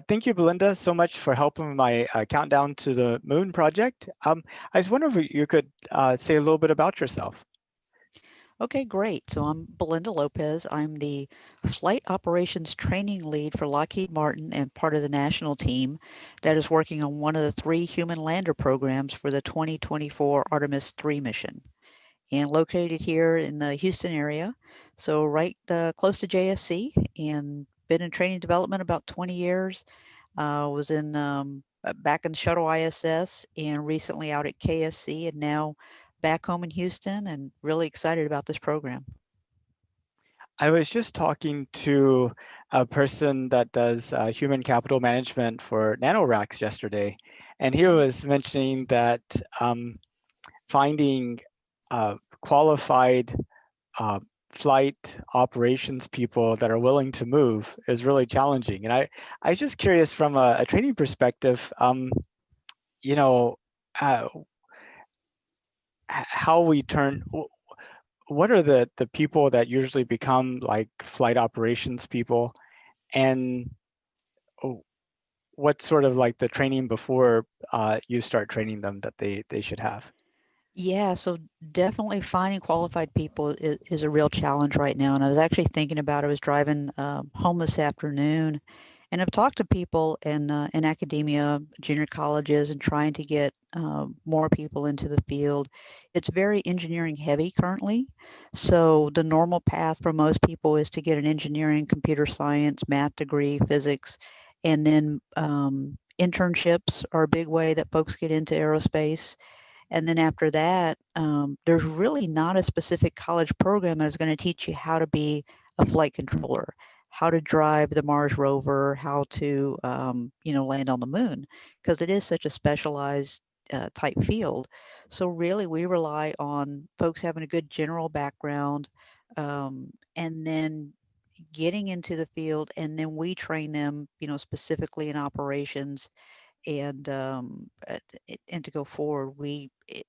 Thank you, Belinda, so much for helping with my countdown to the moon project. I was wondering if you could say a little bit about yourself. Okay, great. So I'm Belinda Lopez. I'm the Flight Operations Training Lead for Lockheed Martin and part of the national team that is working on one of the three human lander programs for the 2024 Artemis 3 mission, and located here in the Houston area. So right close to JSC, and been in training development about 20 years. Was in back in Shuttle ISS and recently out at KSC, and now back home in Houston, and really excited about this program. I was just talking to a person that does human capital management for NanoRacks yesterday, and he Mhm. was mentioning that finding qualified uh, flight operations people that are willing to move is really challenging. And I was just curious from a training perspective, you know, uh, how we turn, what are the people that usually become like flight operations people, and oh, what's sort of like the training before you start training them that they should have? Yeah, so definitely finding qualified people is a real challenge right now. And I was actually thinking about I was driving home this afternoon, and I've talked to people in academia, junior colleges, and trying to get more people into the field. It's very engineering heavy currently. So the normal path for most people is to get an engineering, computer science, math degree, physics, and then internships are a big way that folks get into aerospace. And then after that, there's really not a specific college program that is going to teach you how to be a flight controller, how to drive the Mars rover, how to, land on the moon, because it is such a specialized type field. So really, we rely on folks having a good general background, and then getting into the field, and then we train them, specifically in operations and to go forward,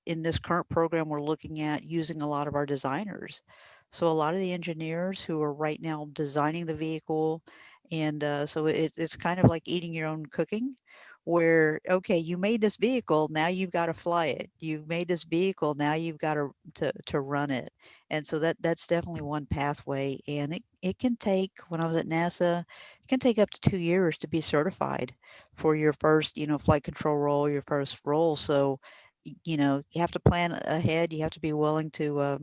in this current program, we're looking at using a lot of our designers. So a lot of the engineers who are right now designing the vehicle, and so it's kind of like eating your own cooking, where okay, you made this vehicle, now you've got to fly it. You've made this vehicle, now you've got to run it. And so that's definitely one pathway, and it can take. When I was at NASA, it can take up to 2 years to be certified for your first, flight control role, your first role. So, you have to plan ahead. You have to be willing to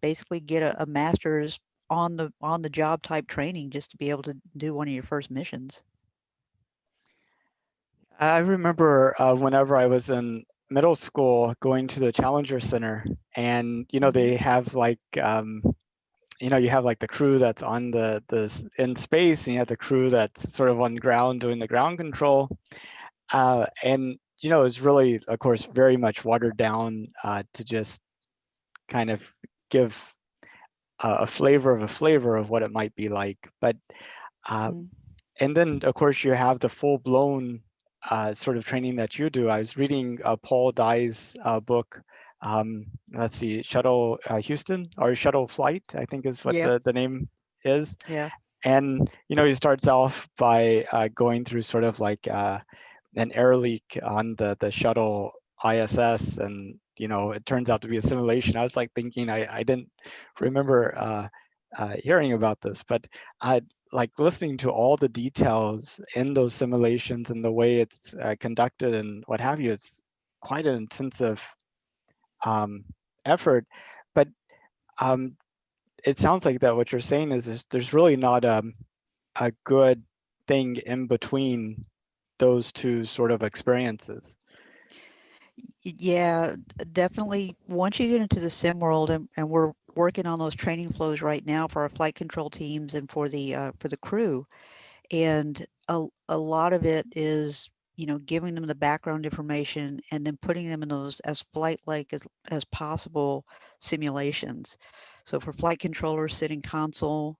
basically get a master's on the job type training just to be able to do one of your first missions. I remember whenever I was in middle school going to the Challenger Center, and Hmm. they have like you have like the crew that's on in space, and you have the crew that's sort of on ground doing the ground control, and it's really, of course, very much watered down to just kind of give a flavor of what it might be like. But uh, Hmm. and then of course you have the full blown sort of training that you do. I was reading Paul Dye's book. Let's see, Shuttle Houston, or Shuttle Flight, I think is what Yep. the name is. Yeah. And he starts off by going through sort of like an air leak on the shuttle ISS, and it turns out to be a simulation. I was like thinking I didn't remember hearing about this, but I like listening to all the details in those simulations and the way it's conducted and what have you. It's quite an intensive um, effort, but um, it sounds like that what you're saying is there's really not a good thing in between those two sort of experiences. Yeah, definitely. Once you get into the sim world, and we're working on those training flows right now for our flight control teams and for the crew, and a lot of it is giving them the background information and then putting them in those as flight like as possible simulations. So for flight controllers, sitting console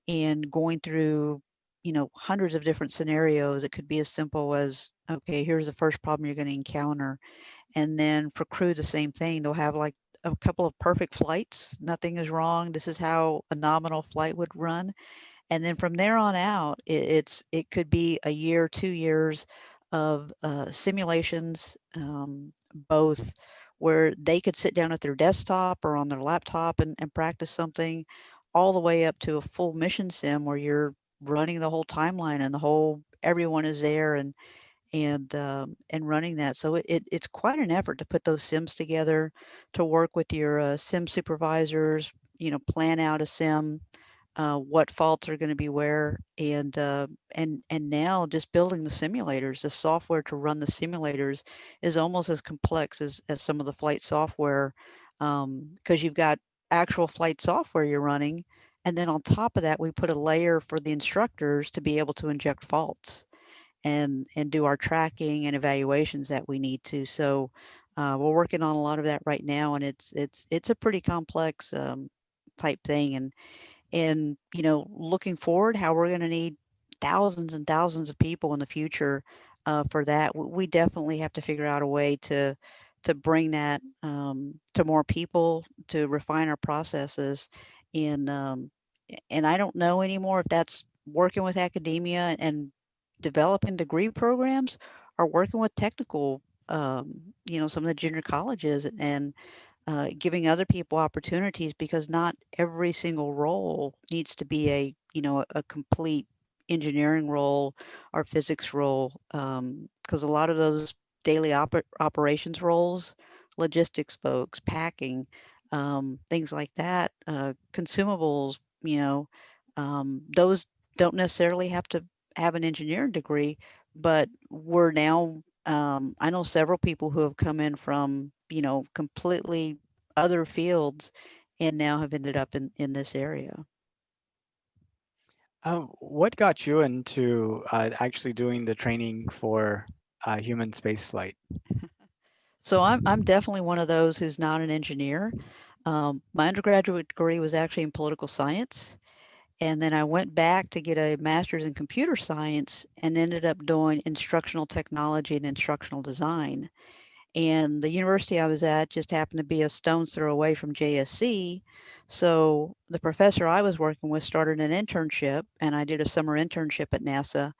and going through hundreds of different scenarios. It could be as simple as, okay, here's the first problem you're going to encounter. And then for crew, the same thing. They'll have like a couple of perfect flights, nothing is wrong, this is how a nominal flight would run. And then from there on out, it could be a year, 2 years of simulations, both where they could sit down at their desktop or on their laptop and practice something, all the way up to a full mission sim where you're running the whole timeline and the whole everyone is there and running that. So it's quite an effort to put those sims together, to work with your sim supervisors, plan out a sim, what faults are going to be where, and now just building the simulators, the software to run the simulators is almost as complex as some of the flight software, because you've got actual flight software you're running, and then on top of that, we put a layer for the instructors to be able to inject faults and do our tracking and evaluations that we need to. So we're working on a lot of that right now, and it's a pretty complex type thing. And looking forward, how we're going to need thousands and thousands of people in the future for that. We definitely have to figure out a way to bring that to more people, to refine our processes, and and I don't know anymore if that's working with academia and developing degree programs or working with technical, some of the junior colleges and giving other people opportunities, because not every single role needs to be a complete engineering role or physics role, because a lot of those daily operations roles, logistics folks, packing, things like that, consumables, those don't necessarily have to have an engineering degree, but we're now, I know several people who have come in from, completely other fields and now have ended up in this area. What got you into actually doing the training for human spaceflight? So I'm definitely one of those who's not an engineer. My undergraduate degree was actually in political science, and then I went back to get a master's in computer science and ended up doing instructional technology and instructional design. And the university I was at just happened to be a stone's throw away from JSC. So the professor I was working with started an internship, and I did a summer internship at NASA.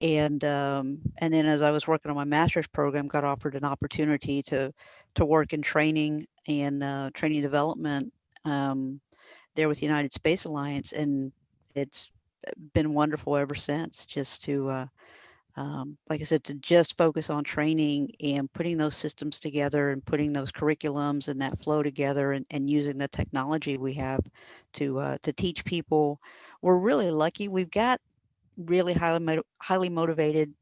And then as I was working on my master's program, got offered an opportunity to work in training and training development there with United Space Alliance, and it's been wonderful ever since. Just to like I said, to just focus on training and putting those systems together and putting those curriculums and that flow together, and using the technology we have to teach people. We're really lucky. We've got really highly motivated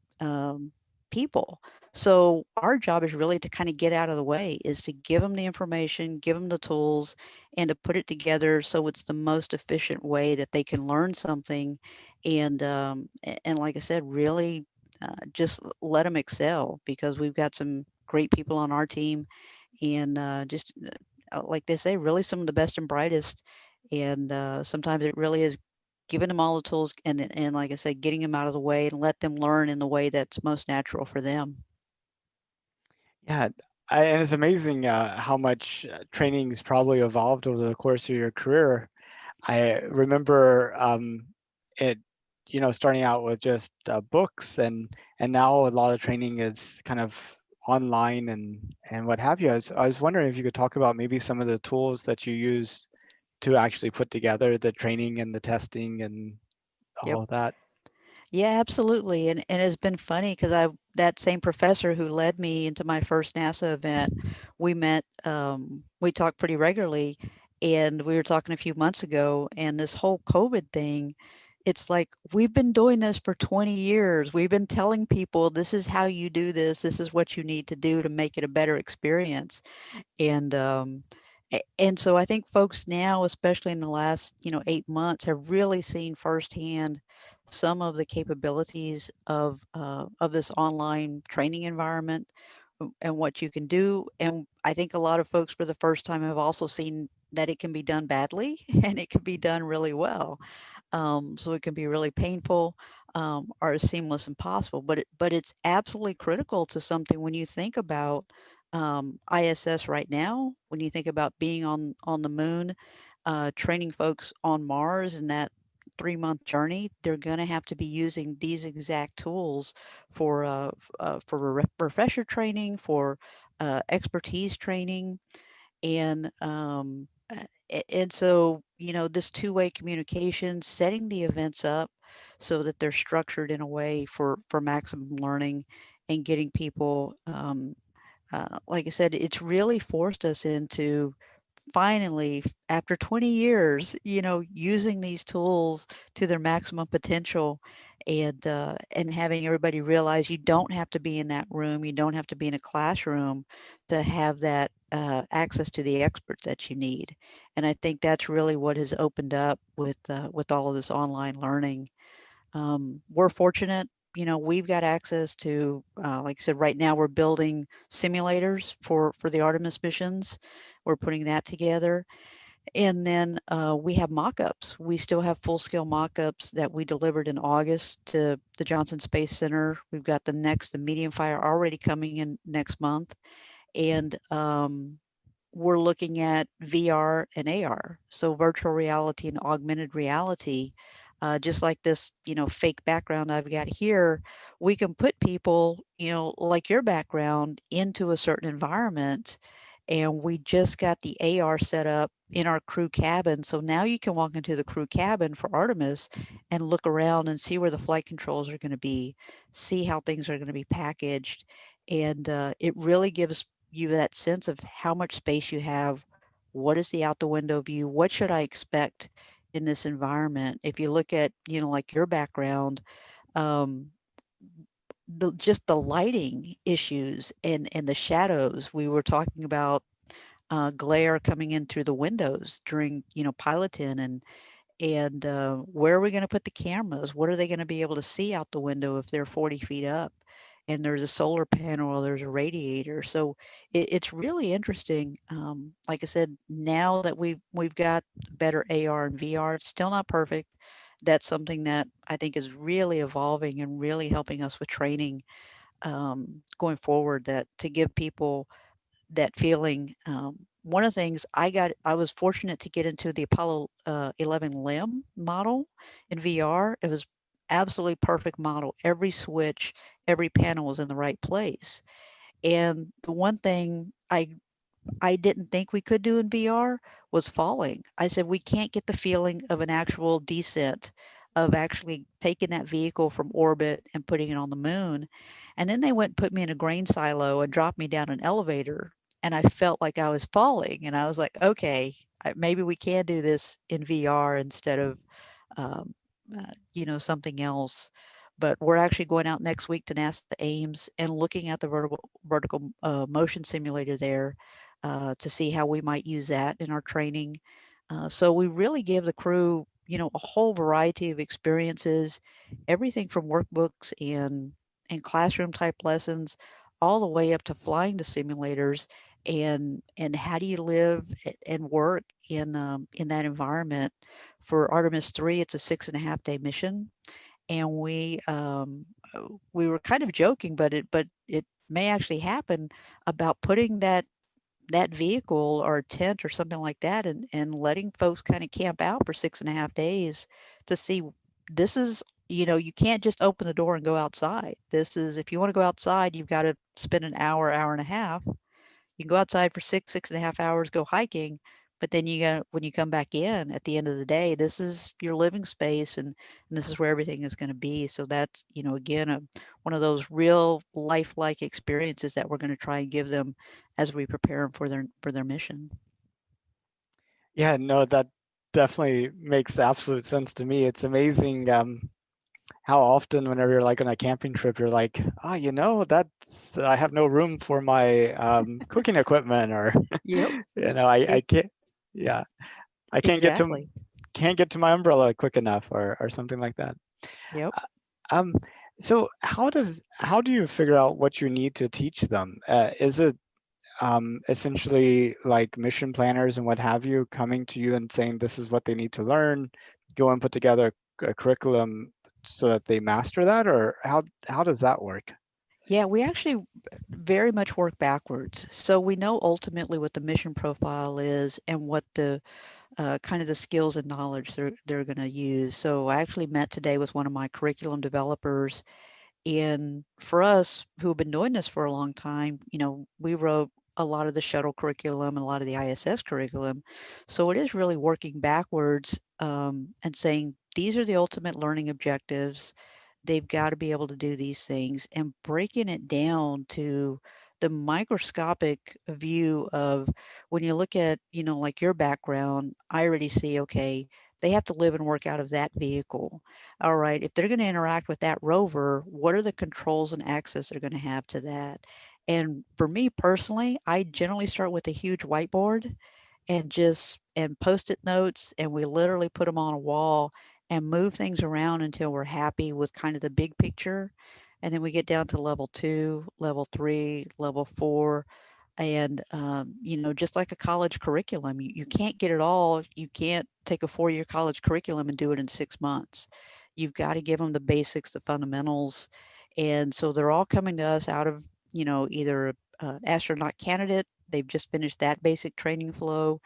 people. So our job is really to kind of get out of the way, is to give them the information, give them the tools, and to put it together so it's the most efficient way that they can learn something. And like I said, really just let them excel, because we've got some great people on our team, and just like they say, really some of the best and brightest. And sometimes it really is giving them all the tools, and like I said, getting them out of the way and let them learn in the way that's most natural for them. Yeah, and it's amazing how much training's probably evolved over the course of your career. I remember it, starting out with just books, and now a lot of training is kind of online and what have you. I was wondering if you could talk about maybe some of the tools that you use to actually put together the training and the testing and Yep. all of that. Yeah, absolutely. And it's been funny because I that same professor who led me into my first NASA event, we talked pretty regularly, and we were talking a few months ago, and this whole COVID thing, it's like we've been doing this for 20 years. We've been telling people this is how you do this, this is what you need to do to make it a better experience. And so I think folks now, especially in the last 8 months, have really seen firsthand some of the capabilities of this online training environment, and what you can do. And I think a lot of folks for the first time have also seen that it can be done badly and it can be done really well. So it can be really painful, or as seamless and possible. But it's absolutely critical to something when you think about ISS right now. When you think about being on the moon, training folks on Mars, and that 3-month journey, they're going to have to be using these exact tools for refresher training, for expertise training, and so this two-way communication, setting the events up so that they're structured in a way for maximum learning and getting people. Like I said, it's really forced us into finally, after 20 years, using these tools to their maximum potential, and having everybody realize you don't have to be in that room, you don't have to be in a classroom to have that access to the experts that you need. And I think that's really what has opened up with all of this online learning. We're fortunate, we've got access to, like I said, right now we're building simulators for the Artemis missions. We're putting that together. And then we have mock-ups. We still have full-scale mock-ups that we delivered in August to the Johnson Space Center. We've got the medium fire already coming in next month. And we're looking at VR and AR, so virtual reality and augmented reality. Just like this, fake background I've got here, we can put people, like your background, into a certain environment. And we just got the AR set up in our crew cabin. So now you can walk into the crew cabin for Artemis and look around and see where the flight controls are going to be, see how things are going to be packaged. And it really gives you that sense of how much space you have. What is the out the window view? What should I expect in this environment? If you look at, like your background, um, just the lighting issues and the shadows. We were talking about glare coming in through the windows during, piloting, and where are we going to put the cameras? What are they going to be able to see out the window if they're 40 feet up and there's a solar panel or there's a radiator? So it's really interesting. Like I said, now that we've got better AR and VR, it's still not perfect. That's something that I think is really evolving and really helping us with training going forward. That to give people that feeling. One of the things I was fortunate to get into the Apollo 11 limb model in VR. It was absolutely perfect model. Every switch, every panel was in the right place. And the one thing I didn't think we could do in VR was falling. I said we can't get the feeling of an actual descent, of actually taking that vehicle from orbit and putting it on the moon. And then they went and put me in a grain silo and dropped me down an elevator. And I felt like I was falling. And I was like, okay, maybe we can do this in VR instead of um, something else. But we're actually going out next week to NASA Ames and looking at the vertical motion simulator there to see how we might use that in our training. So we really give the crew, a whole variety of experiences, everything from workbooks and classroom type lessons, all the way up to flying the simulators and how do you live and work in that environment. For Artemis 3, it's a 6.5-day mission, and we were kind of joking, but it may actually happen about putting that vehicle or a tent or something like that and letting folks kind of camp out for 6.5 days to see. This is, you can't just open the door and go outside. This is, if you want to go outside, you've got to spend an hour and a half. You can go outside for 6.5 hours, go hiking, but then when you come back in at the end of the day, this is your living space, and this is where everything is going to be. So that's, again, one of those real lifelike experiences that we're going to try and give them as we prepare them for their mission. Yeah, no, that definitely makes absolute sense to me. It's amazing how often whenever you're like on a camping trip, you're like, oh, that's I have no room for my cooking equipment, or Yep. I e- can't, yeah, I Exactly. can't get to my umbrella quick enough, or something like that. Yep. Um, so how do you figure out what you need to teach them? Is it essentially like mission planners and what have you coming to you and saying this is what they need to learn, go and put together a curriculum so that they master that, or how does that work? Yeah, we actually very much work backwards. So we know ultimately what the mission profile is and what the kind of the skills and knowledge they're going to use. So I actually met today with one of my curriculum developers, and for us who have been doing this for a long time, we wrote a lot of the shuttle curriculum and a lot of the ISS curriculum. So it is really working backwards, and saying these are the ultimate learning objectives. They've got to be able to do these things, and breaking it down to the microscopic view of when you look at, like your background, I already see, okay, they have to live and work out of that vehicle. All right, if they're going to interact with that rover, what are the controls and access they're going to have to that? And for me personally, I generally start with a huge whiteboard and just and post-it notes, and we literally put them on a wall and move things around until we're happy with kind of the big picture. And then we get down to level 2, level 3, level 4, and just like a college curriculum, you can't get it all. You can't take a 4-year college curriculum and do it in 6 months. You've got to give them the basics, the fundamentals. And so they're all coming to us out of, either an astronaut candidate, they've just finished that basic training flow,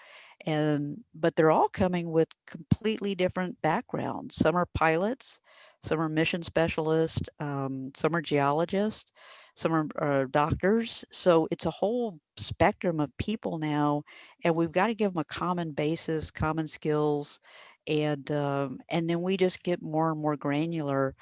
but they're all coming with completely different backgrounds. Some are pilots, some are mission specialists, some are geologists, some are doctors. So it's a whole spectrum of people now, and we've got to give them a common basis, common skills, and then we just get more and more granular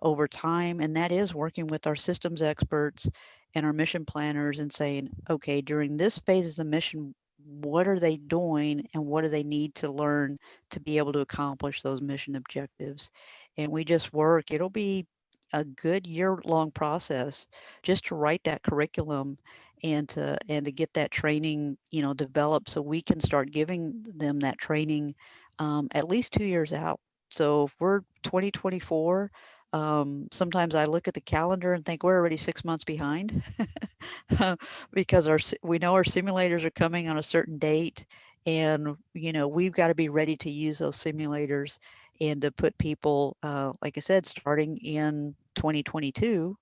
over time. And that is working with our systems experts and our mission planners and saying, okay, during this phase of the mission, what are they doing and what do they need to learn to be able to accomplish those mission objectives? And we just work. It'll be a good year-long process just to write that curriculum and to get that training, developed so we can start giving them that training at least 2 years out. So if we're 2024, sometimes I look at the calendar and think we're already 6 months behind because we know our simulators are coming on a certain date, and we've got to be ready to use those simulators and to put people, like I said, starting in 2022.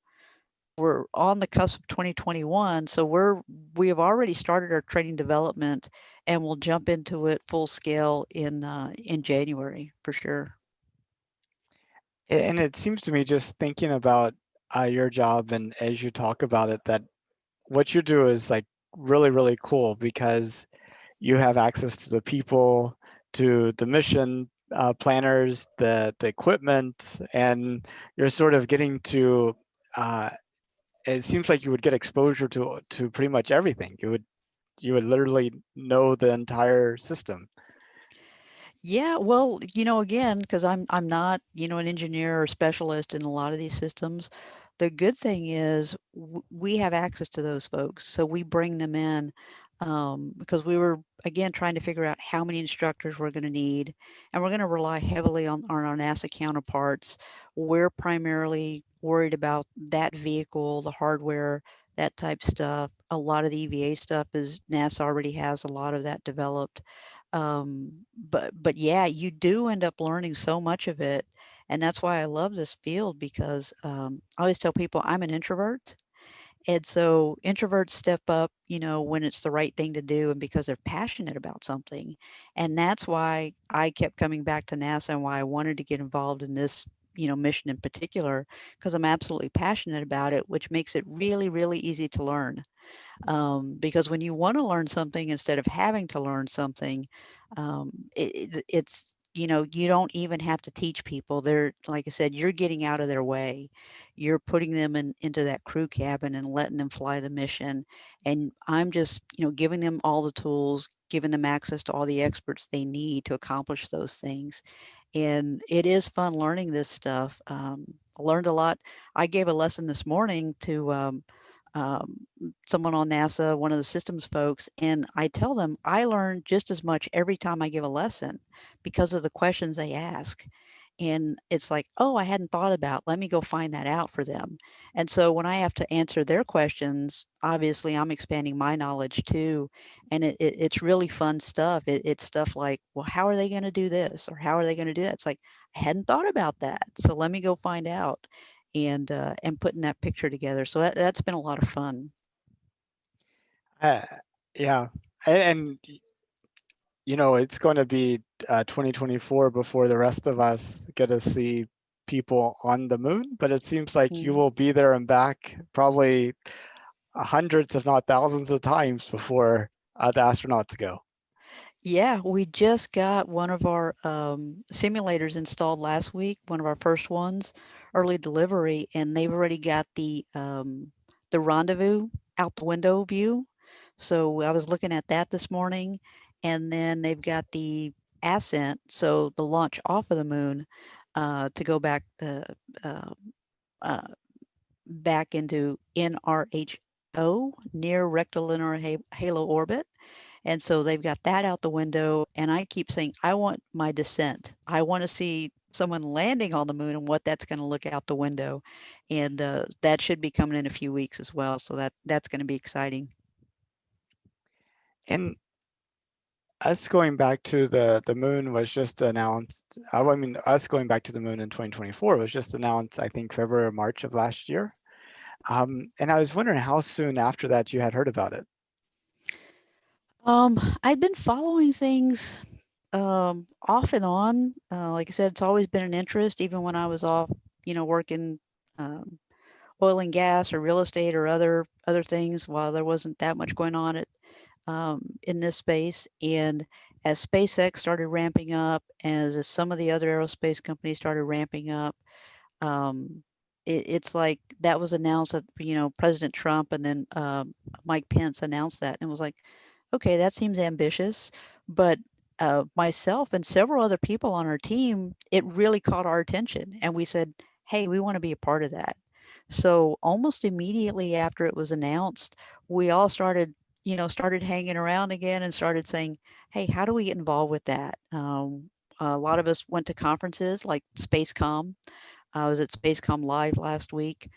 We're on the cusp of 2021, so we have already started our training development, and we'll jump into it full scale in January for sure. And it seems to me, just thinking about your job and as you talk about it, that what you do is like really, really cool because you have access to the people, to the mission planners, the equipment, and you're sort of getting to. It seems like you would get exposure to pretty much everything. You would literally know the entire system. Yeah, well, again, because I'm not, an engineer or specialist in a lot of these systems. The good thing is we have access to those folks, so we bring them in, because we were again trying to figure out how many instructors we're going to need, and we're going to rely heavily on our NASA counterparts. We're primarily worried about that vehicle, the hardware, that type stuff. A lot of the EVA stuff is NASA already has a lot of that developed, but yeah, you do end up learning so much of it, and that's why I love this field because I always tell people I'm an introvert, and so introverts step up, when it's the right thing to do and because they're passionate about something, and that's why I kept coming back to NASA and why I wanted to get involved in this. Mission in particular, because I'm absolutely passionate about it, which makes it really, really easy to learn, because when you want to learn something instead of having to learn something, it's you don't even have to teach people. They're, like I said, you're getting out of their way. You're putting them into that crew cabin and letting them fly the mission, and I'm just giving them all the tools, giving them access to all the experts they need to accomplish those things. And it is fun learning this stuff. I learned a lot. I gave a lesson this morning to um, someone on NASA, one of the systems folks, and I tell them I learn just as much every time I give a lesson because of the questions they ask. And it's like, oh, I hadn't thought about, let me go find that out for them. And so when I have to answer their questions, obviously I'm expanding my knowledge too. And it's really fun stuff. It's stuff like, well, how are they going to do this? Or how are they going to do that? It's like, I hadn't thought about that. So let me go find out and putting that picture together. So that's been a lot of fun. Uh, yeah, and it's going to be 2024 before the rest of us get to see people on the moon, but it seems like you Mm. will be there and back probably hundreds, if not thousands of times before the astronauts go. Yeah, we just got one of our simulators installed last week, one of our first ones, early delivery, and they've already got the rendezvous out the window view. So I was looking at that this morning, and then they've got the ascent, so the launch off of the moon to go uh, uh, back into NRHO, near rectilinear halo orbit. And so they've got that out the window. And I keep saying, I want my descent. I want to see someone landing on the moon and what that's going to look out the window. And that should be coming in a few weeks as well. So that's going to be exciting. And us going back to the moon was just announced. I mean, us going back to the moon in 2024 was just announced, I think, February or March of last year. And I was wondering how soon after that you had heard about it. I've been following things off and on. Like I said, it's always been an interest, even when I was off, working um, oil and gas or real estate or other things while there wasn't that much going on in this space. And as SpaceX started ramping up, as some of the other aerospace companies started ramping up, um, it's like that was announced that President Trump and then Mike Pence announced that, and it was like, okay, that seems ambitious, but myself and several other people on our team, it really caught our attention, and we said, hey, we want to be a part of that. So almost immediately after it was announced, we all started hanging around again and started saying, hey, how do we get involved with that? A lot of us went to conferences like SpaceCom. I was at SpaceCom Live last week,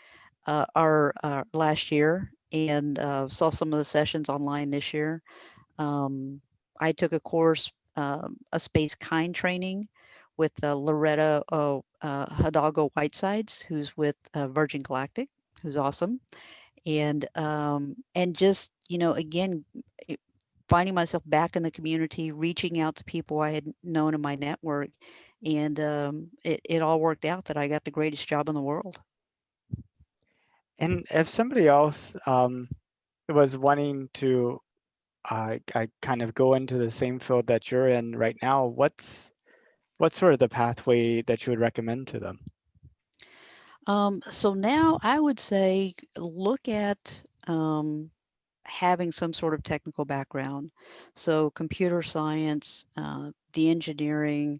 or last year, and saw some of the sessions online this year. Um, I took a course, a space kind training with Loretta Hidalgo Whitesides, who's with Virgin Galactic, who's awesome, and just again, it- finding myself back in the community, reaching out to people I had known in my network, and it all worked out that I got the greatest job in the world. And if somebody else was wanting to I kind of go into the same field that you're in right now, what's sort of the pathway that you would recommend to them? So now I would say look at having some sort of technical background. So computer science, the engineering,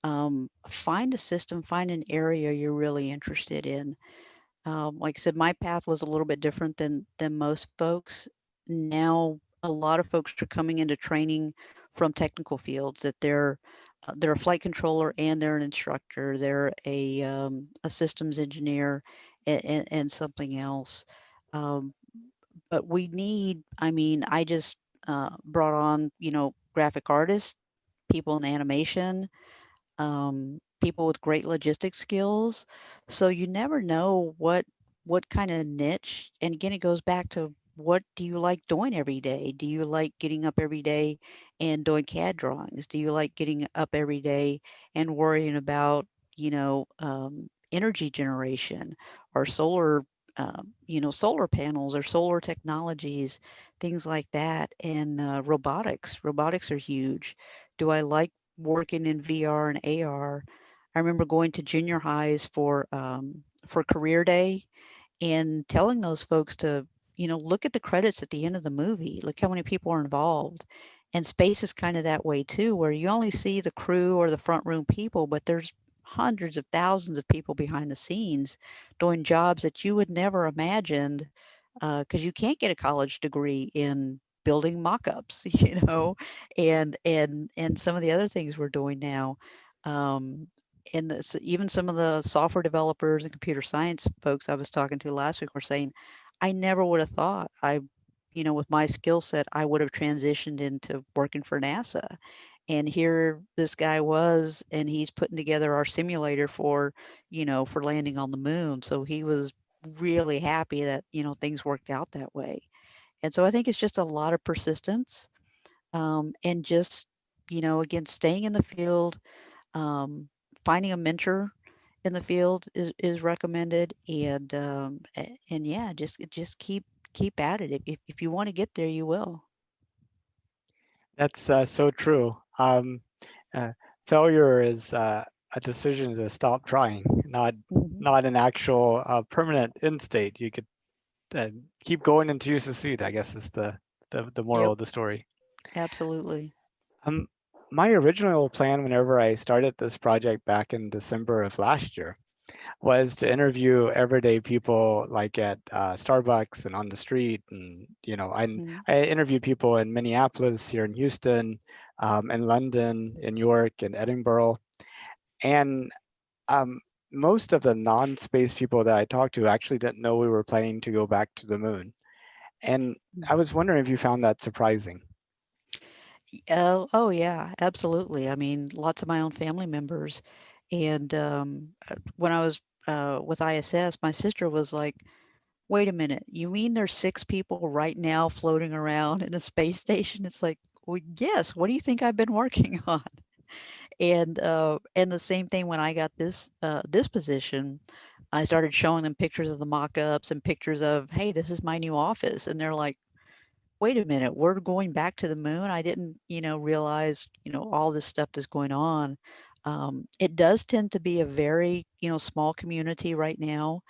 find a system, find an area you're really interested in. Like I said, my path was a little bit different than most folks. Now, a lot of folks are coming into training from technical fields that they're a flight controller and they're an instructor. They're a systems engineer and something else. Um, but we need, I mean, I just brought on, graphic artists, people in animation, people with great logistic skills. So you never know what kind of niche. And again, it goes back to what do you like doing every day? Do you like getting up every day and doing CAD drawings? Do you like getting up every day and worrying about energy generation or solar panels or solar technologies, things like that, and robotics. Robotics are huge. Do I like working in VR and AR? I remember going to junior highs for career day and telling those folks to, look at the credits at the end of the movie. Look how many people are involved. And space is kind of that way too, where you only see the crew or the front room people, but there's hundreds of thousands of people behind the scenes doing jobs that you would never imagined, because you can't get a college degree in building mock-ups, and some of the other things we're doing now. Um, and even some of the software developers and computer science folks I was talking to last week were saying, I never would have thought with my skill set, I would have transitioned into working for NASA. And here this guy was, and he's putting together our simulator for landing on the moon. So he was really happy that, things worked out that way. And so I think it's just a lot of persistence, and just again, staying in the field, um, finding a mentor in the field is recommended, and yeah, just keep at it. If you want to get there, you will. That's so true. Uh, Failure is a decision to stop trying, Hmm. not an actual permanent end state. You could keep going until you succeed, I guess is the moral Yep, of the story. absolutely. Um, my original plan whenever I started this project back in December of last year was to interview everyday people like at Starbucks and on the street. And, Hmm. I interviewed people in Minneapolis, here in Houston, in London, in York, and Edinburgh. And um, most of the non-space people that I talked to actually didn't know we were planning to go back to the moon. And I was wondering if you found that surprising. Oh yeah, absolutely. I mean, lots of my own family members, and when I was with ISS, my sister was like, "Wait a minute, you mean there's 6 people right now floating around in a space station?" It's like, well, yes. What do you think I've been working on? And the same thing when I got this position, I started showing them pictures of the mock-ups and pictures of, hey, this is my new office, and they're like, wait a minute, we're going back to the moon? I didn't, realize, all this stuff is going on. It does tend to be a very, small community right now.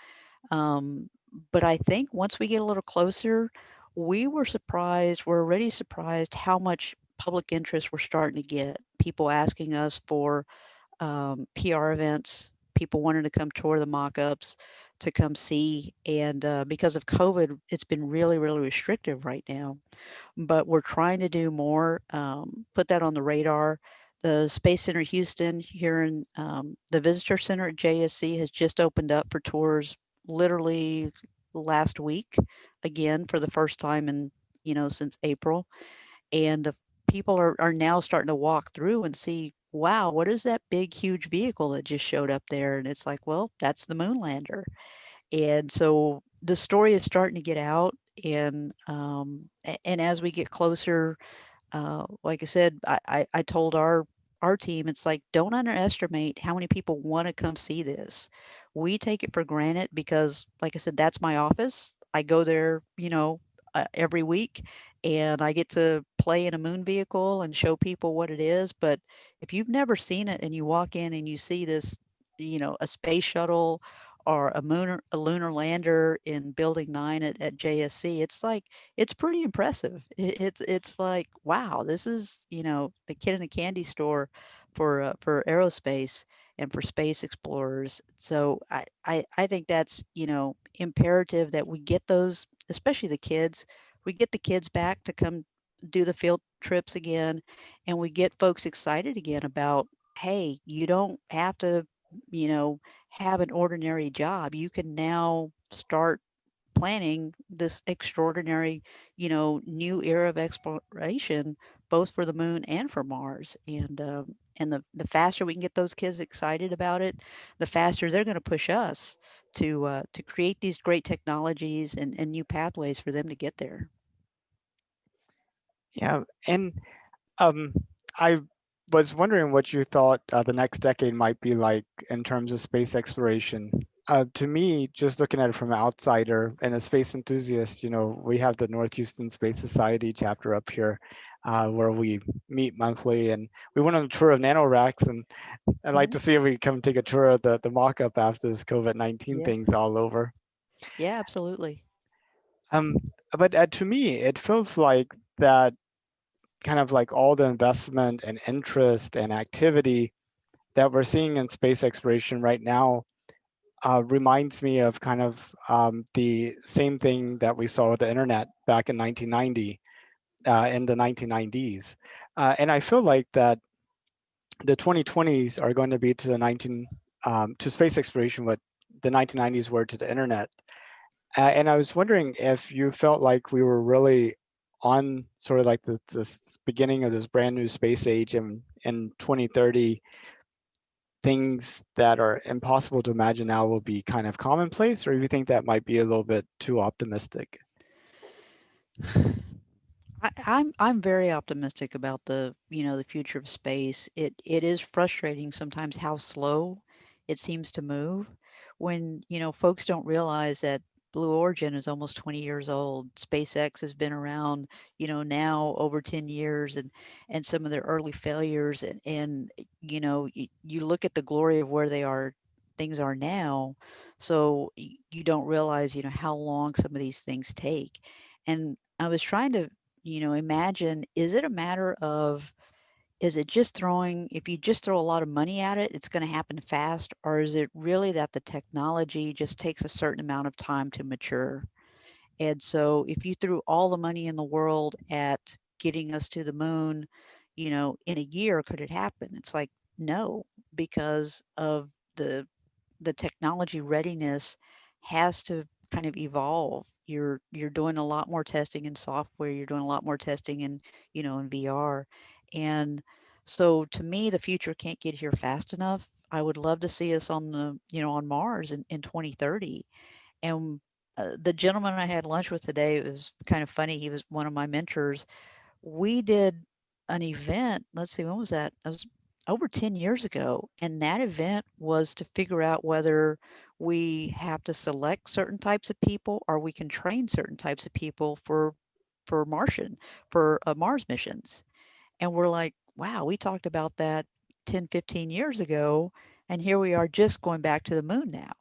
Um, but I think once we get a little closer, we're already surprised how much public interest we're starting to get. People asking us for PR events, people wanting to come tour the mock-ups, to come see. And because of COVID, it's been really, really restrictive right now, but we're trying to do more, put that on the radar. The Space Center Houston here in the Visitor Center at JSC has just opened up for tours literally last week, again for the first time in, since April. And the people are now starting to walk through and see, wow, what is that big, huge vehicle that just showed up there? And it's like, well, that's the moon lander. And so the story is starting to get out, and as we get closer, like I said, I told our team, it's like, don't underestimate how many people want to come see this. We take it for granted because, like I said, that's my office. I go there, every week, and I get to play in a moon vehicle and show people what it is. But if you've never seen it and you walk in and you see this, a space shuttle or a lunar lander in Building 9 at JSC, it's like it's pretty impressive. It's like, wow, this is, the kid in a candy store for aerospace and for space explorers. So I think that's, imperative that we get those, especially the kids. We get the kids back to come do the field trips again, and we get folks excited again about, hey, you don't have to, you know, have an ordinary job. You can now start planning this extraordinary, new era of exploration, both for the moon and for Mars. And the faster we can get those kids excited about it, the faster they're going to push us to create these great technologies and new pathways for them to get there. Yeah, and Um, I was wondering what you thought the next decade might be like in terms of space exploration. To me, just looking at it from an outsider and a space enthusiast, we have the North Houston Space Society chapter up here, where we meet monthly, and we went on a tour of nanoracks, and I'd like Hmm. to see if we can come take a tour of the mock-up after this COVID-19 Yeah, thing's all over. yeah, absolutely. Um, but to me, it feels like that kind of like all the investment and interest and activity that we're seeing in space exploration right now reminds me of kind of the same thing that we saw with the internet back in 1990, in the 1990s. And I feel like that the 2020s are going to be to the 19 to space exploration what the 1990s were to the internet. And I was wondering if you felt like we were really on sort of like the beginning of this brand new space age in 2030, things that are impossible to imagine now will be kind of commonplace, or if you think that might be a little bit too optimistic. I'm very optimistic about the future of space. It is frustrating sometimes how slow it seems to move when, folks don't realize that Blue Origin is almost 20 years old. SpaceX has been around, now over 10 years, and some of their early failures, and you look at the glory of where things are now. So you don't realize, how long some of these things take. And I was trying to imagine, is it a matter of, is it just throwing, if you just throw a lot of money at it, it's going to happen fast? Or is it really that the technology just takes a certain amount of time to mature? And so if you threw all the money in the world at getting us to the moon, in a year, could it happen? It's like, no, because of the technology readiness has to kind of evolve. You're doing a lot more testing in software. You're doing a lot more testing in VR, and so to me, the future can't get here fast enough. I would love to see us on Mars in 2030. And the gentleman I had lunch with today, it was kind of funny. He was one of my mentors. We did an event, let's see, when was that? It was over 10 years ago. And that event was to figure out whether we have to select certain types of people or we can train certain types of people for Martian, for Mars missions. And we're like, wow, we talked about that 10, 15 years ago. And here we are just going back to the moon now.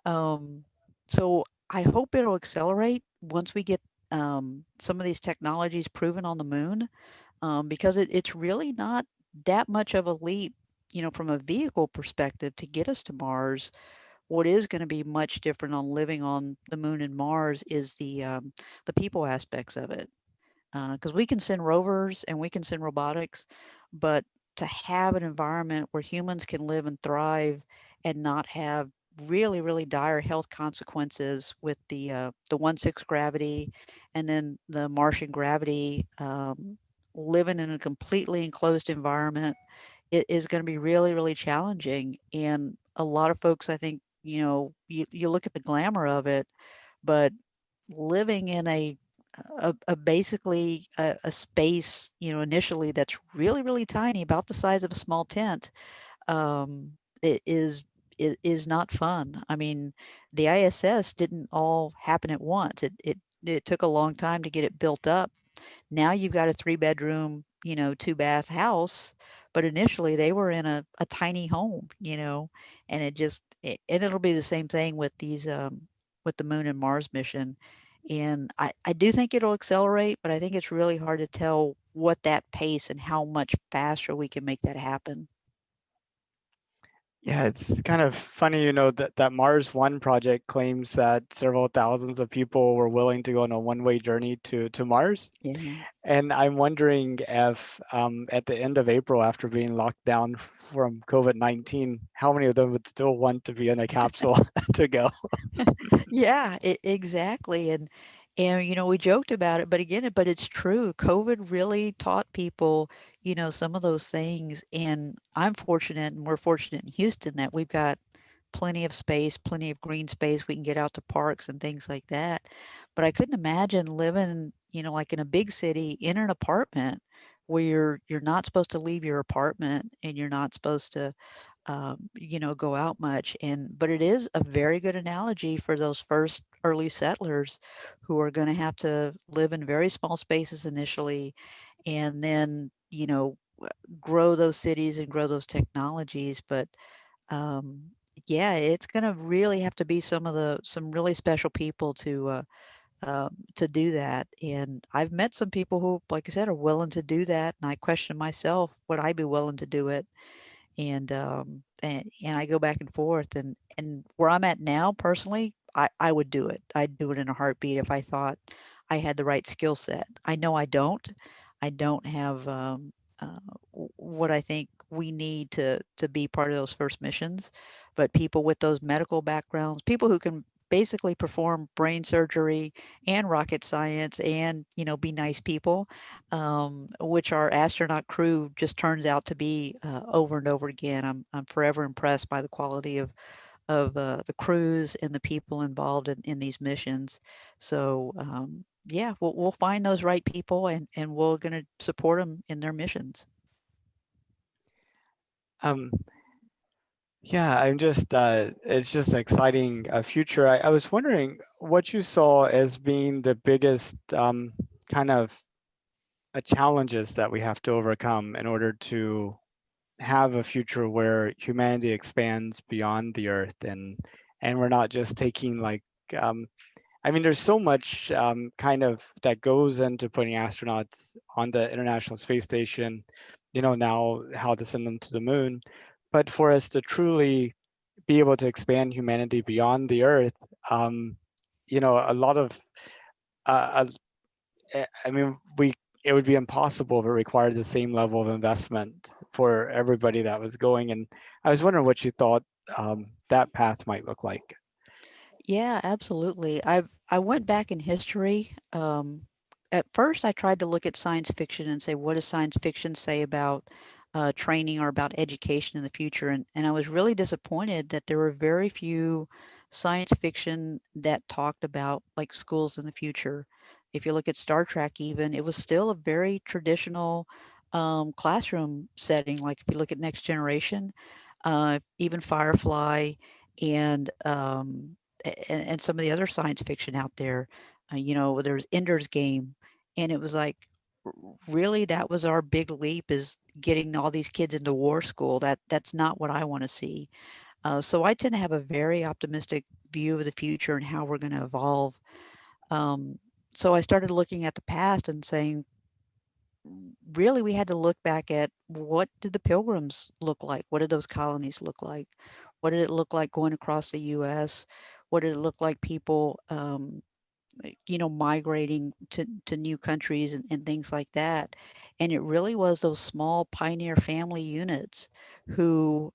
Um, so I hope it'll accelerate once we get some of these technologies proven on the moon, because it's really not that much of a leap, from a vehicle perspective to get us to Mars. What is going to be much different on living on the moon and Mars is the people aspects of it, because we can send rovers and we can send robotics, but to have an environment where humans can live and thrive and not have really, really dire health consequences with the 1/6 gravity and then the Martian gravity, living in a completely enclosed environment, it is going to be really, really challenging. And a lot of folks, I think, you look at the glamour of it, but living in a basically a space, initially that's really, really tiny, about the size of a small tent, it is not fun. I mean, the ISS didn't all happen at once. It took a long time to get it built up. Now you've got a 3 bedroom, 2 bath house, but initially they were in a tiny home, and and it'll be the same thing with these with the Moon and Mars mission. And I do think it'll accelerate, but I think it's really hard to tell what that pace and how much faster we can make that happen. Yeah, it's kind of funny, that Mars One project claims that several thousands of people were willing to go on a one-way journey to Mars. Yeah. And I'm wondering if at the end of April, after being locked down from COVID-19, how many of them would still want to be in a capsule to go? Yeah, exactly. And we joked about it, but again, but it's true. COVID really taught people, some of those things. And I'm fortunate, and we're fortunate in Houston that we've got plenty of space, plenty of green space. We can get out to parks and things like that. But I couldn't imagine living, like in a big city in an apartment where you're not supposed to leave your apartment and you're not supposed to go out much. But it is a very good analogy for those first early settlers who are going to have to live in very small spaces initially, and then, grow those cities and grow those technologies. But um, yeah, it's going to really have to be some really special people to do that. And I've met some people who, like I said, are willing to do that, and I question myself, would I be willing to do it? And I go back and forth, and where I'm at now personally, I would do it. I'd do it in a heartbeat if I thought I had the right skill set. I know I don't. I don't have what I think we need to be part of those first missions, but people with those medical backgrounds, people who can basically perform brain surgery and rocket science and be nice people, which our astronaut crew just turns out to be over and over again. I'm forever impressed by the quality of the crews and the people involved in these missions. So Yeah, we'll find those right people, and we're going to support them in their missions. Um, yeah, I'm just it's just exciting future. I was wondering what you saw as being the biggest kind of challenges that we have to overcome in order to have a future where humanity expands beyond the Earth, and we're not just taking like I mean, there's so much kind of that goes into putting astronauts on the International Space Station, now how to send them to the moon. But for us to truly be able to expand humanity beyond the Earth, um, a lot of, I mean, it would be impossible if it required the same level of investment for everybody that was going. And I was wondering what you thought that path might look like. Yeah, absolutely. I went back in history. At first, I tried to look at science fiction and say, what does science fiction say about training or about education in the future? And I was really disappointed that there were very few science fiction that talked about like schools in the future. If you look at Star Trek, even, it was still a very traditional classroom setting. Like if you look at Next Generation, even Firefly, and and some of the other science fiction out there. There's Ender's Game, and it was like, really, that was our big leap, is getting all these kids into war school. That's not what I want to see. So I tend to have a very optimistic view of the future and how we're going to evolve. Um, so I started looking at the past and saying, really, we had to look back at what did the pilgrims look like? What did those colonies look like? What did it look like going across the U.S.? What did it look like people, migrating to new countries and things like that? And it really was those small pioneer family units who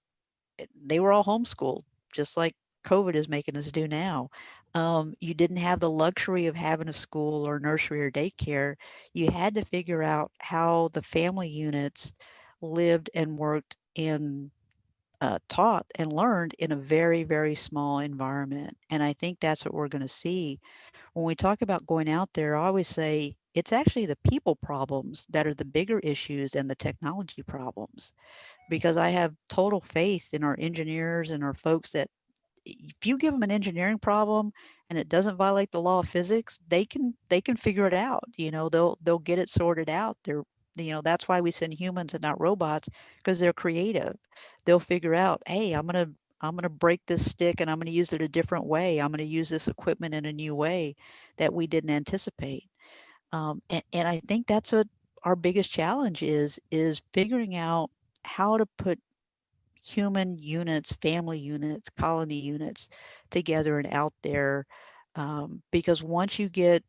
they were all homeschooled, just like COVID is making us do now. You didn't have the luxury of having a school or nursery or daycare. You had to figure out how the family units lived and worked and taught and learned in a very, very small environment. And I think that's what we're going to see. When we talk about going out there, I always say it's actually the people problems that are the bigger issues than the technology problems, because I have total faith in our engineers and our folks that if you give them an engineering problem and it doesn't violate the law of physics, they can figure it out. They'll get it sorted out. That's why we send humans and not robots, because they're creative. They'll figure out, hey, I'm gonna break this stick and I'm gonna use it a different way. I'm gonna use this equipment in a new way that we didn't anticipate. And I think that's what our biggest challenge is figuring out how to put human units, family units, colony units together and out there. Because once you get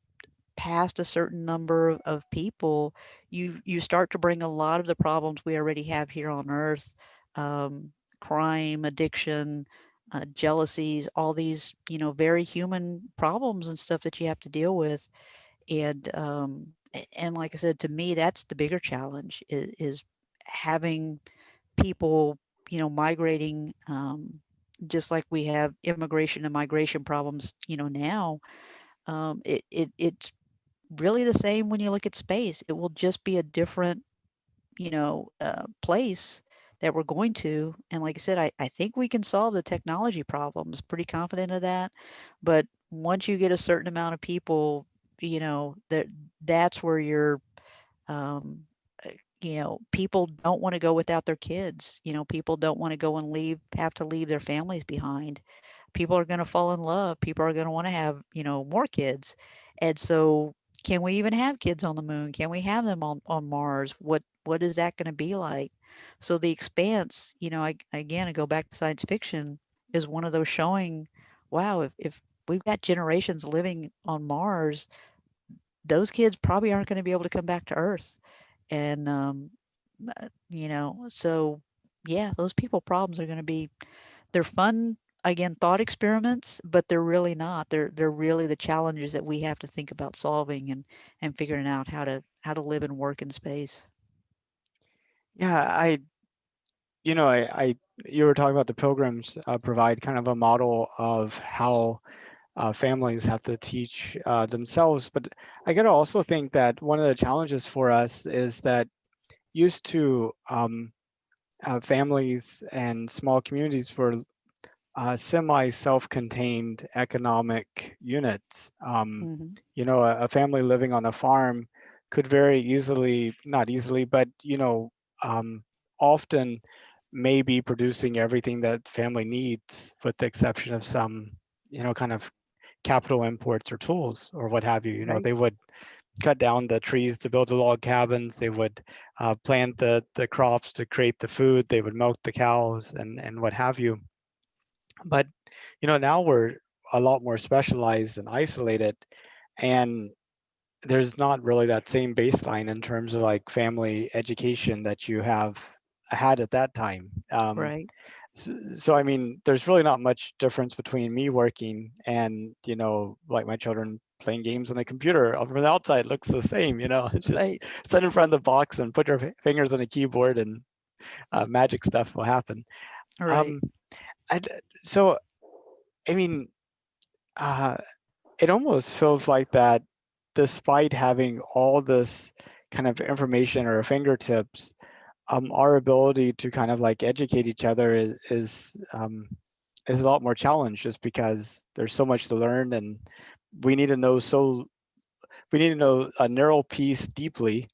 past a certain number of people, you start to bring a lot of the problems we already have here on Earth, um, crime, addiction, jealousies, all these very human problems and stuff that you have to deal with. And like I said, to me, that's the bigger challenge is having people, migrating, just like we have immigration and migration problems, now. It's really the same when you look at space. It will just be a different, place that we're going to. And like I said, I think we can solve the technology problems. Pretty confident of that. But once you get a certain amount of people, that's where you're um, people don't want to go without their kids. People don't want to go and have to leave their families behind. People are going to fall in love. People are going to want to have, more kids. And so, can we even have kids on the moon? Can we have them on Mars? What is that going to be like? So the expanse, I go back to science fiction, is one of those showing, wow, if we've got generations living on Mars, those kids probably aren't going to be able to come back to Earth. And so yeah, those people problems are going to be, they're fun, again, thought experiments, but they're really not. They're really the challenges that we have to think about solving and figuring out how to live and work in space. Yeah, I you were talking about the pilgrims provide kind of a model of how families have to teach themselves. But I gotta also think that one of the challenges for us is that used to families and small communities were semi self-contained economic units. Hmm. A family living on a farm could very easily, not easily, but um, often may be producing everything that family needs, with the exception of some, kind of capital imports or tools or what have you. Right. They would cut down the trees to build the log cabins. They would plant the crops to create the food. They would milk the cows and what have you. But now we're a lot more specialized and isolated, and there's not really that same baseline in terms of like family education that you have had at that time. Right. So I mean, there's really not much difference between me working and like my children playing games on the computer. From the outside, it looks the same. It's just Right. sit in front of the box and put your fingers on a keyboard, and magic stuff will happen. Right. Um, I, so I mean, uh, it almost feels like that, despite having all this kind of information at our fingertips, our ability to kind of like educate each other is a lot more challenged, just because there's so much to learn, and we need to know so we need to know a narrow piece deeply,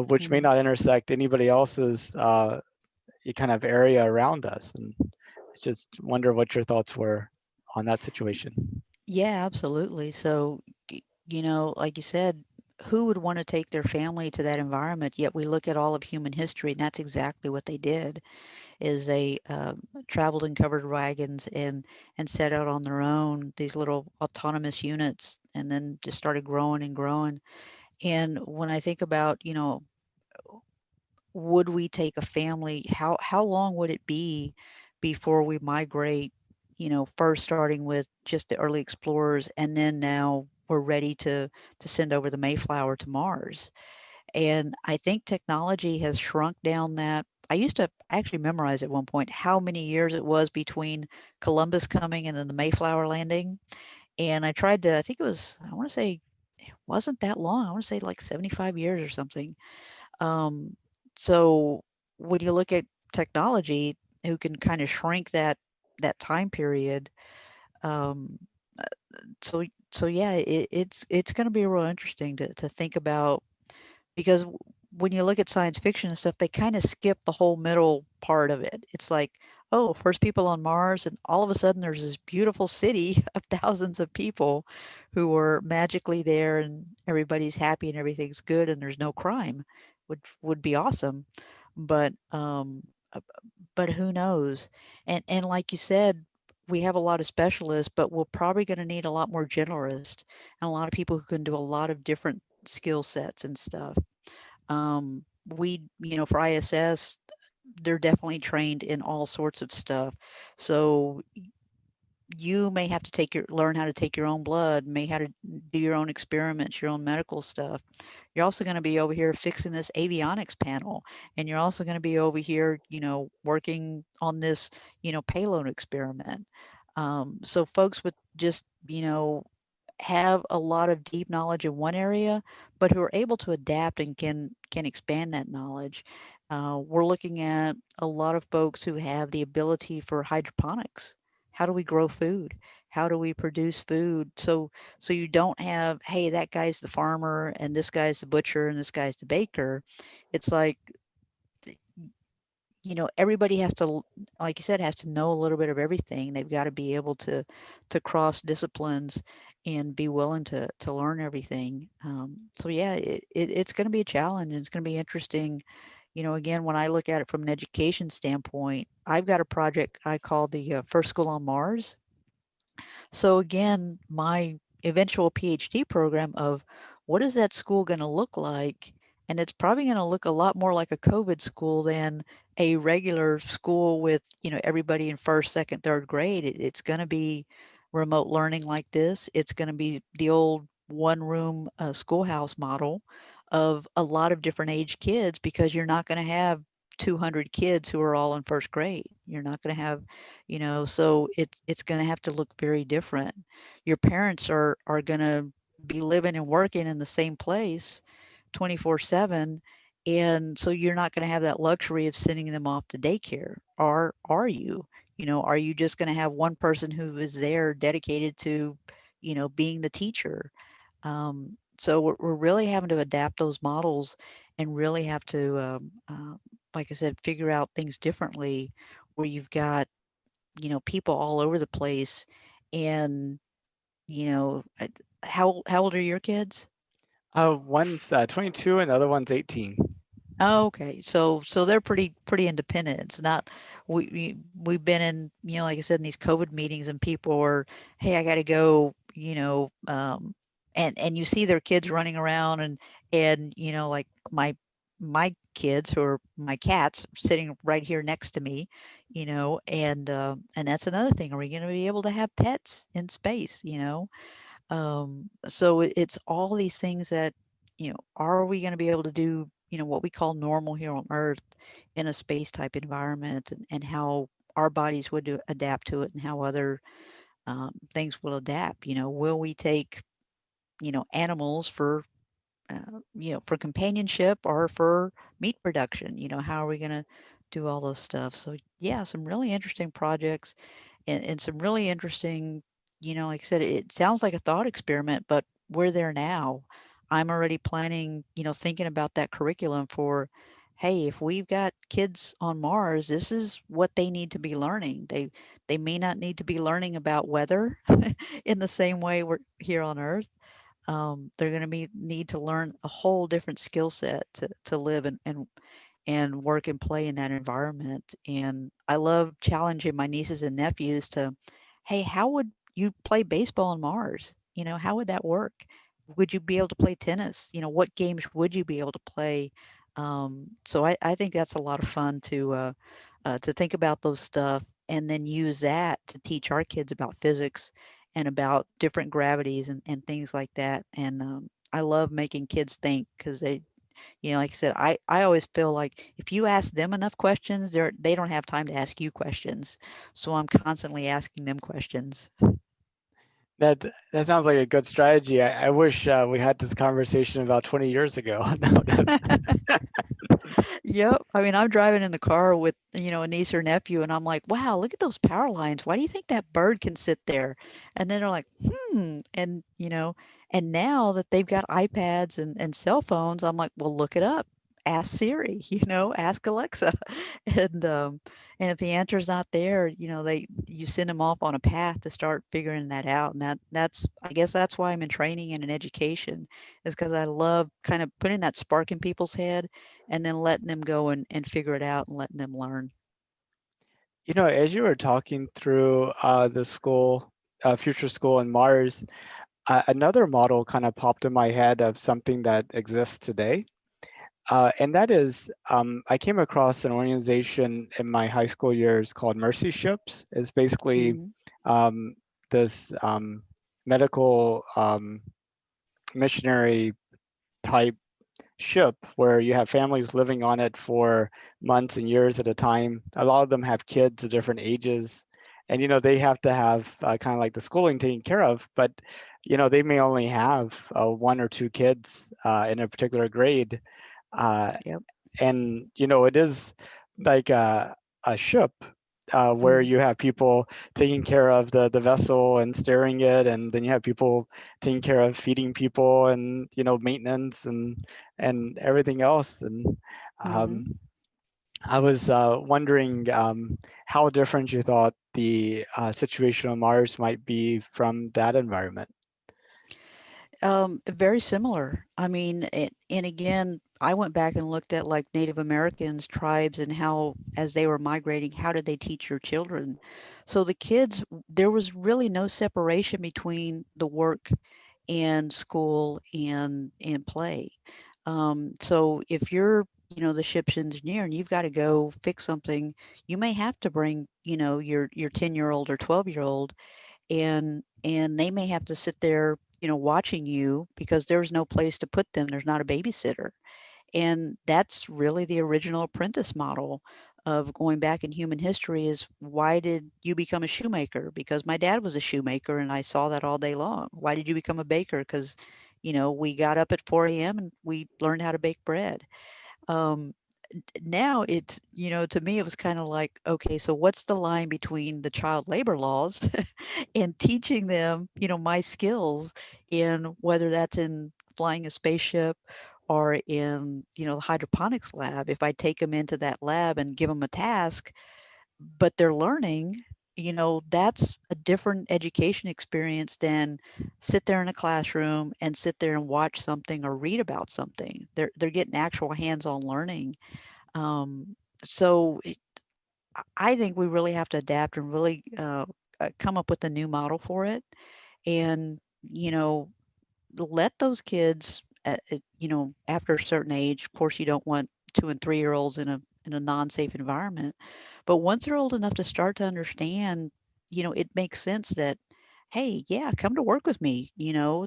which may Mhm. not intersect anybody else's kind of area around us. And I just wonder what your thoughts were on that situation. Yeah, absolutely. So, like you said, who would want to take their family to that environment? Yet we look at all of human history, and that's exactly what they did. Is they traveled in covered wagons and set out on their own, these little autonomous units, and then just started growing and growing. And when I think about, would we take a family? How long would it be before we migrate? First starting with just the early explorers, and then now we're ready to send over the Mayflower to Mars. And I think technology has shrunk down that. I used to actually memorize at one point how many years it was between Columbus coming and then the Mayflower landing. And I tried to, I think it was, I want to say, it wasn't that long. I want to say like 75 years or something. Um, so when you look at technology, who can kind of shrink that time period, um, uh, so yeah, it's going to be real interesting to think about, because when you look at science fiction and stuff, they kind of skip the whole middle part of it. It's like, oh, first people on Mars, and all of a sudden there's this beautiful city of thousands of people who are magically there, and everybody's happy and everything's good, and there's no crime, which would be awesome. But uh, but who knows? And like you said, we have a lot of specialists, but we're probably going to need a lot more generalists and a lot of people who can do a lot of different skill sets and stuff. For ISS, they're definitely trained in all sorts of stuff. So you may have to learn how to take your own blood, may how to do your own experiments, your own medical stuff. You're also going to be over here fixing this avionics panel, and you're also going to be over here, working on this, payload experiment. So folks with just, have a lot of deep knowledge in one area, but who are able to adapt and can expand that knowledge. We're looking at a lot of folks who have the ability for hydroponics. How do we grow food? How do we produce food? So you don't have, hey, that guy's the farmer and this guy's the butcher and this guy's the baker. It's like, everybody has to, like you said, has to know a little bit of everything. They've got to be able to cross disciplines and be willing to learn everything. So yeah, it's going to be a challenge, and it's going to be interesting. Again, when I look at it from an education standpoint, I've got a project I call the First School on Mars. So again, my eventual PhD program of what is that school going to look like? And it's probably going to look a lot more like a COVID school than a regular school with, everybody in first, second, third grade. It's going to be remote learning like this. It's going to be the old one room schoolhouse model of a lot of different age kids, because you're not going to have 200 kids who are all in first grade. You're not going to have, so it's going to have to look very different. Your parents are going to be living and working in the same place 24/7, and so you're not going to have that luxury of sending them off to daycare. Or are you? Are you just going to have one person who is there dedicated to, being the teacher? So we're really having to adapt those models and really have to, like I said, figure out things differently where you've got, people all over the place. And, how old are your kids? One's 22 and the other one's 18. Oh, okay. So they're pretty independent. It's not we've been in, like I said, in these COVID meetings and people are, hey, I got to go, and you see their kids running around and like my kids who are my cats sitting right here next to me, and that's another thing. Are we going to be able to have pets in space, so it's all these things that, are we going to be able to do, what we call normal here on Earth in a space type environment, and how our bodies would adapt to it and how other things will adapt. Will we take, animals for, for companionship or for meat production? How are we going to do all those stuff? So yeah, some really interesting projects and some really interesting, like I said, it sounds like a thought experiment, but we're there now. I'm already planning, thinking about that curriculum for, hey, if we've got kids on Mars, this is what they need to be learning. They may not need to be learning about weather in the same way we're here on Earth. They're going to need to learn a whole different skill set to live and work and play in that environment. And I love challenging my nieces and nephews to, hey, how would you play baseball on Mars? How would that work? Would you be able to play tennis? What games would you be able to play? So I think that's a lot of fun to think about those stuff and then use that to teach our kids about physics and about different gravities and things like that. And I love making kids think because like I said, I always feel like if you ask them enough questions, they don't have time to ask you questions. So I'm constantly asking them questions. That that sounds like a good strategy. I wish we had this conversation about 20 years ago. No, Yep. I mean, I'm driving in the car with, a niece or nephew, and I'm like, wow, look at those power lines. Why do you think that bird can sit there? And then they're like, and, and now that they've got iPads and cell phones, I'm like, well, look it up. Ask Siri, ask Alexa. And and if the answer's not there, you send them off on a path to start figuring that out. And that's I guess that's why I'm in training and in education, is because I love kind of putting that spark in people's head and then letting them go and figure it out and letting them learn. as you were talking through the school, future school on Mars, another model kind of popped in my head of something that exists today. And that is, I came across an organization in my high school years called Mercy Ships. It's basically Mhm. um, this medical missionary type ship where you have families living on it for months and years at a time. A lot of them have kids of different ages. And they have to have kind of like the schooling taken care of, but they may only have one or two kids in a particular grade. Uh, Yep. and it is like a ship where Mhm. you have people taking care of the vessel and steering it, and then you have people taking care of feeding people and maintenance and everything else. And Mhm. um, I was wondering how different you thought the situation on Mars might be from that environment. Very similar. I mean, and again, I went back and looked at like Native Americans, tribes, and how, as they were migrating, how did they teach your children? So the kids, there was really no separation between the work and school and play. So if you're, the ship's engineer and you've got to go fix something, you may have to bring, your 10-year-old or 12-year-old, and they may have to sit there, watching you because there's no place to put them. There's not a babysitter. And that's really the original apprentice model of going back in human history is why did you become a shoemaker? Because my dad was a shoemaker and I saw that all day long. Why did you become a baker? Because, we got up at 4 a.m. and we learned how to bake bread. Um, Now it's, to me, it was kind of like, okay, so what's the line between the child labor laws and teaching them, my skills in whether that's in flying a spaceship or in, the hydroponics lab. If I take them into that lab and give them a task, but they're learning, that's a different education experience than sit there in a classroom and sit there and watch something or read about something. They're getting actual hands-on learning. um, so I think we really have to adapt and really come up with a new model for it, and you know, let those kids, after a certain age. Of course, you don't want 2 and 3-year-olds in a non-safe environment, but once they're old enough to start to understand, it makes sense that, hey, yeah, come to work with me.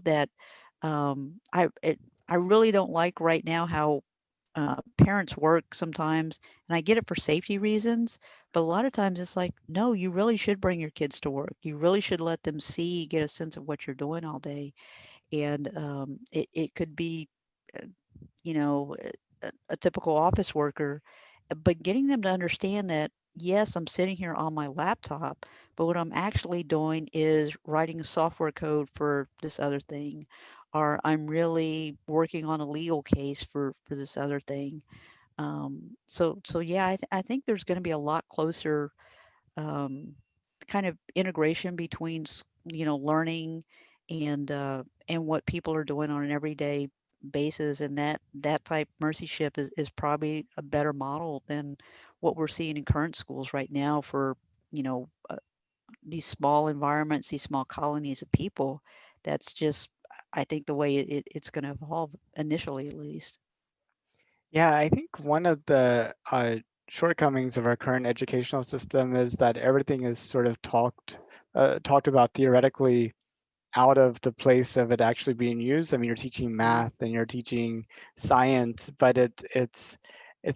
That I really don't like right now how parents work sometimes, and I get it for safety reasons, but a lot of times it's like, no, you really should bring your kids to work. You really should let them see, get a sense of what you're doing all day. And it could be, uh, a typical office worker, but getting them to understand that, yes, I'm sitting here on my laptop, but what I'm actually doing is writing a software code for this other thing, or I'm really working on a legal case for this other thing. So yeah, I think there's going to be a lot closer um, kind of integration between learning and what people are doing on an everyday basis, and that type mercyship is probably a better model than what we're seeing in current schools right now for you know uh, these small environments, these small colonies of people. That's just, I think, the way it's going to evolve initially, at least. Yeah, I think one of the shortcomings of our current educational system is that everything is sort of talked about theoretically out of the place of it actually being used. I mean, you're teaching Mm, math and you're teaching science, but it's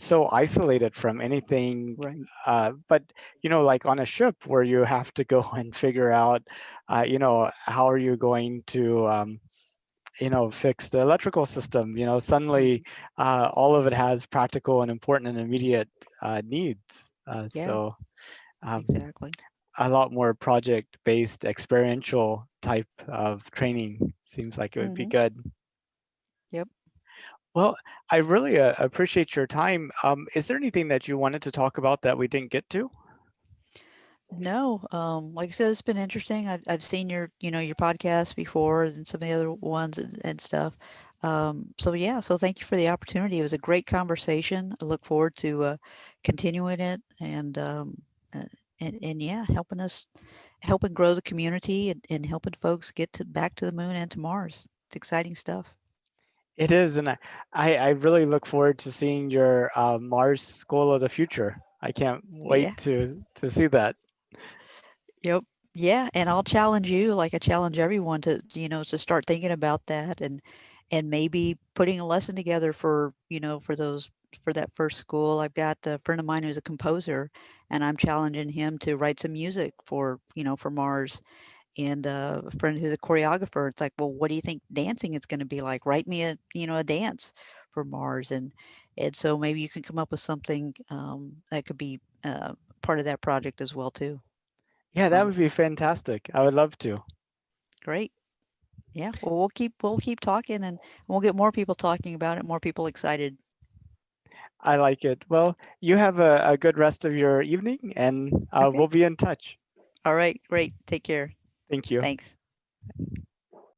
so isolated from anything. right. But like on a ship where you have to go and figure out, how are you going to fix the electrical system. Suddenly Hmm. all of it has practical and important and immediate needs. Yeah, So um, exactly. a lot more project-based experiential type of training seems like it would be Hmm. good. Yep. Well, I really appreciate your time. Is there anything that you wanted to talk about that we didn't get to? No, like I said, it's been interesting. I've seen your podcast before and some of the other ones and stuff. So yeah, so thank you for the opportunity. It was a great conversation. I look forward to continuing it uh, and yeah, helping grow the community and helping folks get to back to the moon and to Mars. It's exciting stuff. It is, and I really look forward to seeing your Mars School of the Future. I can't wait Yeah. to see that. Yep. Yeah, and I'll challenge you, like I challenge everyone to, to start thinking about that and maybe putting a lesson together for that first school. I've got a friend of mine who's a composer, and I'm challenging him to write some music for Mars. And a friend who's a choreographer, it's like, well, what do you think dancing is going to be like? Write me a dance for Mars, and so maybe you can come up with something that could be part of that project as well too. Yeah, that Um, would be fantastic. I would love to. Great. Yeah. Well, we'll keep talking, and we'll get more people talking about it, more people excited. I like it. Well, you have a good rest of your evening, and Okay. we'll be in touch. All right. Great. Take care. Thank you. Thanks.